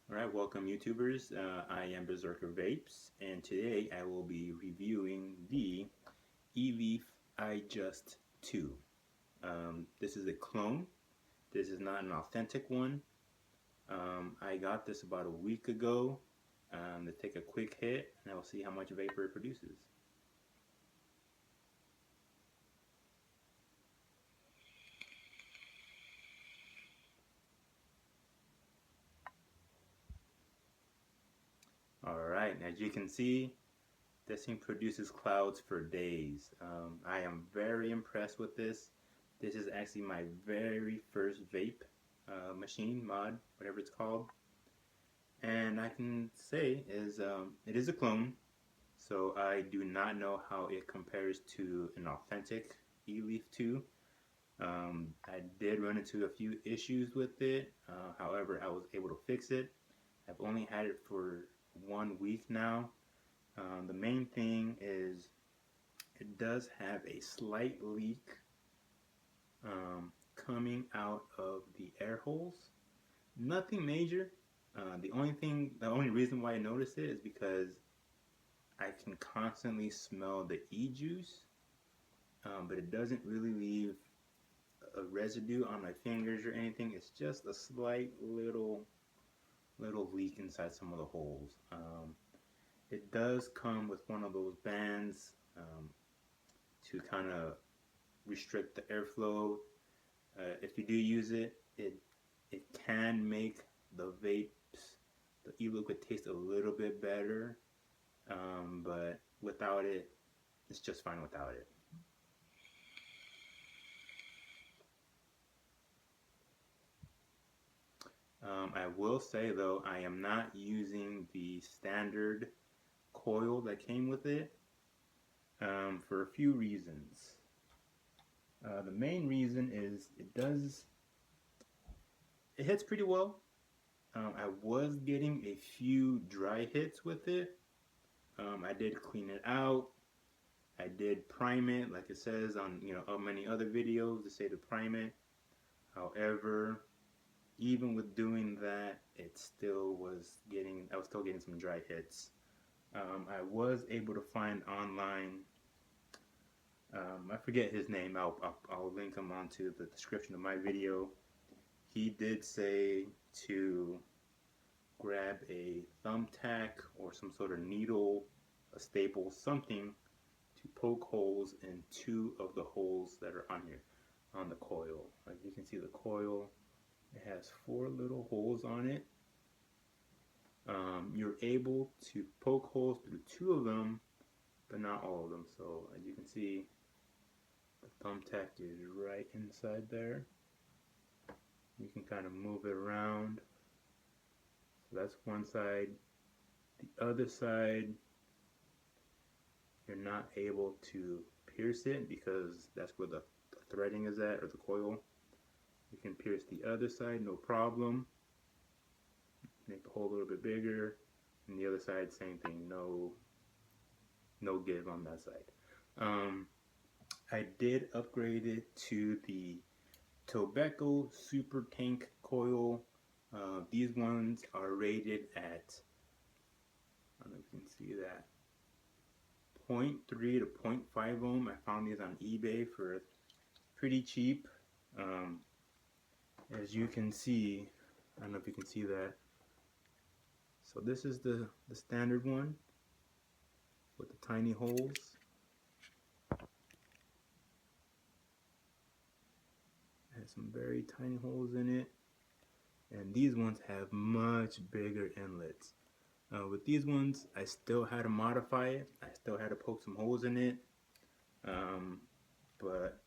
Alright, welcome YouTubers. I am Berserker Vapes, and today I will be reviewing the Eleaf iJust 2. This is a clone. This is not an authentic one. I got this about a week ago to take a quick hit, and I will see how much vapor it produces. Alright, as you can see, this thing produces clouds for days. I am very impressed with this. This is actually my very first vape machine, mod, whatever it's called. And I can say it is a clone, so I do not know how it compares to an authentic Eleaf 2. I did run into a few issues with it, however I was able to fix it. I've only had it for 1 week now. The main thing is it does have a slight leak coming out of the air holes. Nothing major. The only reason why I noticed it is because I can constantly smell the e-juice, but it doesn't really leave a residue on my fingers or anything. It's just a slight little leak inside some of the holes. It does come with one of those bands to kind of restrict the airflow. If you do use it, it can make the e-liquid taste a little bit better, but without it, it's just fine without it. I will say though, I am not using the standard coil that came with it for a few reasons. The main reason is it hits pretty well. I was getting a few dry hits with it. I did clean it out. I did prime it, like it says on many other videos to say to prime it. However, even with doing that, I was still getting some dry hits. I was able to find online. I forget his name. I'll link him onto the description of my video. He did say to grab a thumbtack or some sort of needle, a staple, something to poke holes in 2 of the holes that are on here on the coil. Like you can see the coil, it has 4 little holes on it. You're able to poke holes through 2 of them, but not all of them. So as you can see, the thumbtack is right inside there. You can kind of move it around. So that's one side. The other side, you're not able to pierce it because that's where the threading is at, or the coil. You can pierce the other side, no problem. Make the hole a little bit bigger. And the other side, same thing, no give on that side. I did upgrade it to the Tobeco Super Tank Coil. These ones are rated at, I don't know if you can see that, 0.3 to 0.5 ohm. I found these on eBay for pretty cheap. As you can see, I don't know if you can see that. So this is the standard one with the tiny holes. It has some very tiny holes in it. And these ones have much bigger inlets. With these ones, I still had to modify it. I still had to poke some holes in it. But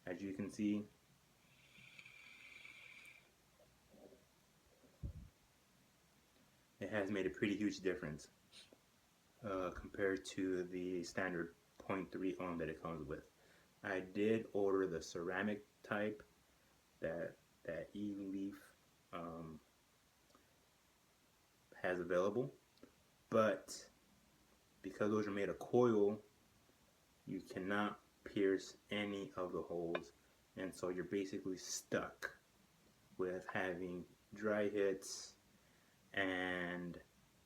as you can see, it has made a pretty huge difference compared to the standard 0.3 ohm that it comes with. I did order the ceramic type that Eleaf has available, but because those are made of coil, you cannot pierce any of the holes, and so you're basically stuck with having dry hits and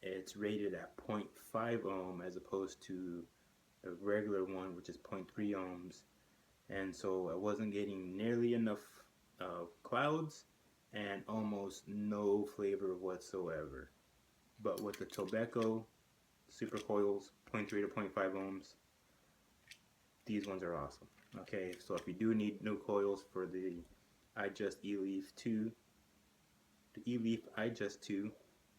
it's rated at 0.5 ohm as opposed to the regular one, which is 0.3 ohms. And so I wasn't getting nearly enough clouds and almost no flavor whatsoever. But with the Tobeco Super Coils, 0.3 to 0.5 ohms, these ones are awesome. Okay, so if you do need new coils for the iJust Eleaf 2, the Eleaf iJust 2,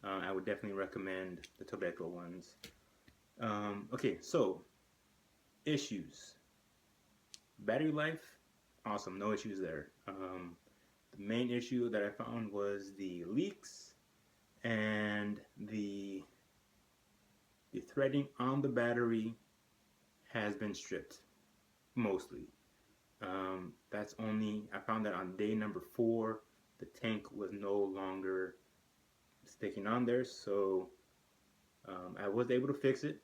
I would definitely recommend the Tobeco ones. Okay, so issues. Battery life, awesome, no issues there. The main issue that I found was the leaks and the threading on the battery has been stripped, mostly. That's only, I found that on day number 4, the tank was no longer sticking on there, so I was able to fix it.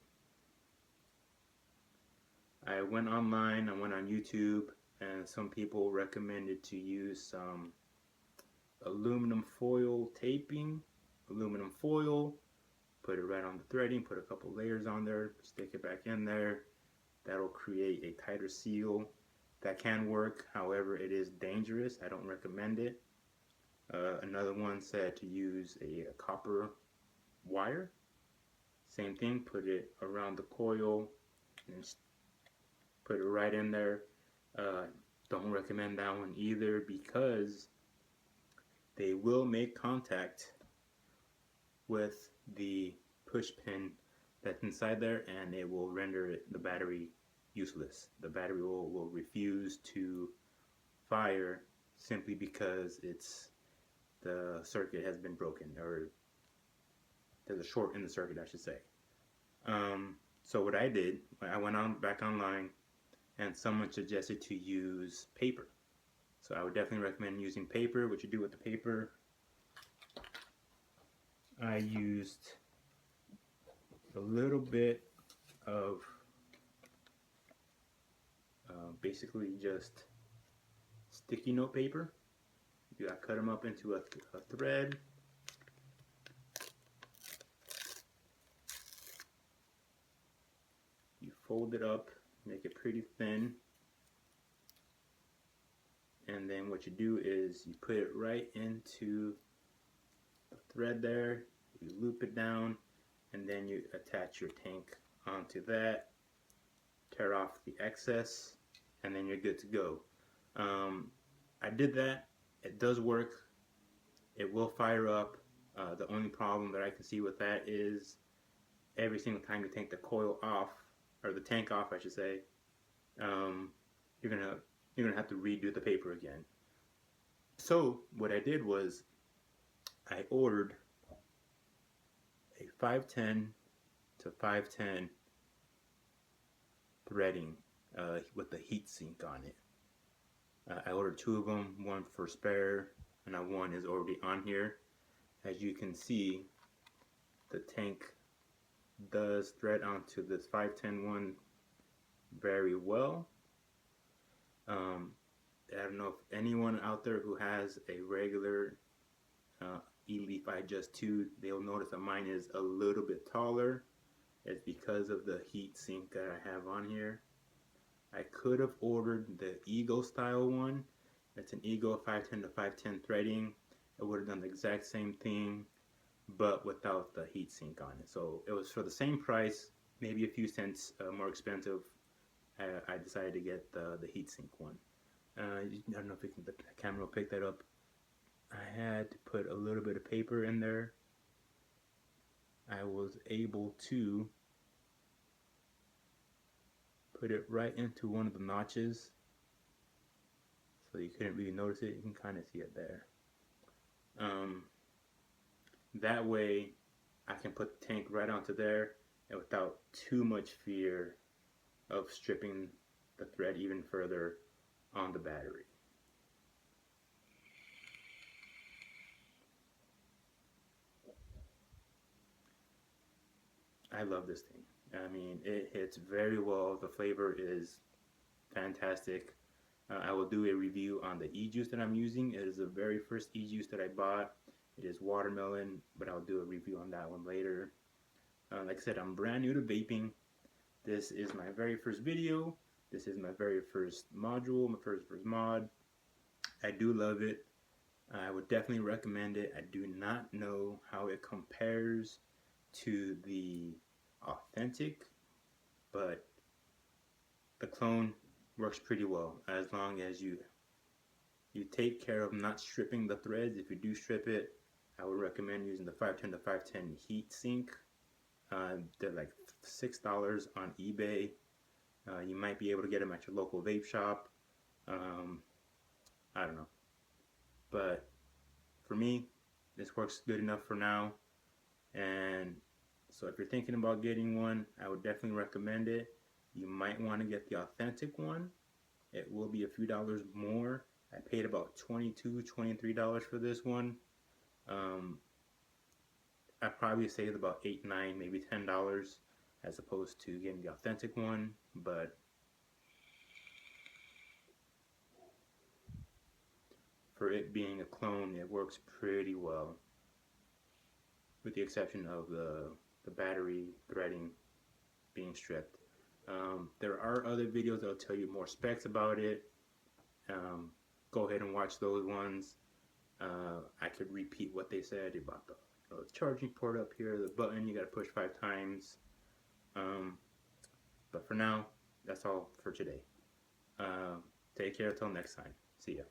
I went online, I went on YouTube, and some people recommended to use some aluminum foil taping, aluminum foil, put it right on the threading, put a couple layers on there, stick it back in there. That'll create a tighter seal. That can work, however it is dangerous. I don't recommend it. Another one said to use a copper wire. Same thing, put it around the coil and put it right in there. Don't recommend that one either because they will make contact with the push pin that's inside there and it will render the battery useless. The battery will refuse to fire simply because the circuit has been broken, or there's a short in the circuit, I should say. So what I did, I went back online and someone suggested to use paper. So I would definitely recommend using paper. What you do with the paper, I used a little bit of basically just sticky note paper. I cut them up into a thread. You fold it up, make it pretty thin, and then what you do is you put it right into the thread there, you loop it down, and then you attach your tank onto that, tear off the excess, and then you're good to go. I did that. It does work. It will fire up. The only problem that I can see with that is every single time you take the coil off, or the tank off, I should say, you're gonna have to redo the paper again. So what I did was I ordered a 510 to 510 threading with the heat sink on it. I ordered 2 of them, one for spare, and one is already on here. As you can see, the tank does thread onto this 510 one very well. I don't know if anyone out there who has a regular Eleaf iJust 2, they'll notice that mine is a little bit taller. It's because of the heat sink that I have on here. I could have ordered the Ego style one. It's an Ego 510 to 510 threading. It would have done the exact same thing, but without the heat sink on it. So it was for the same price, maybe a few cents more expensive. I decided to get the heat sink one. I don't know if the camera will pick that up. I had to put a little bit of paper in there. I was able to put it right into one of the notches, so you couldn't really notice it. You can kind of see it there. That way I can put the tank right onto there and without too much fear of stripping the thread even further on the battery. I love this thing. I mean, it hits very well. The flavor is fantastic. I will do a review on the iJust that I'm using. It is the very first iJust that I bought. It is watermelon, but I'll do a review on that one later. Like I said, I'm brand new to vaping. This is my very first video. This is my very first module, my first mod. I do love it. I would definitely recommend it. I do not know how it compares to the authentic, but the clone works pretty well as long as you take care of not stripping the threads. If you do strip it, I would recommend using the 510 to 510 heat sink. They're like $6 on eBay. You might be able to get them at your local vape shop. I don't know. But for me, this works good enough for now. And so if you're thinking about getting one, I would definitely recommend it. You might want to get the authentic one. It will be a few dollars more. I paid about $22, $23 for this one. I probably saved about $8, $9, maybe $10 as opposed to getting the authentic one, but for it being a clone, it works pretty well, with the exception of the battery threading being stripped. There are other videos that will tell you more specs about it. Go ahead and watch those ones. I could repeat what they said about the charging port up here, the button you got to push 5 times. But for now, that's all for today. Take care till next time. See ya.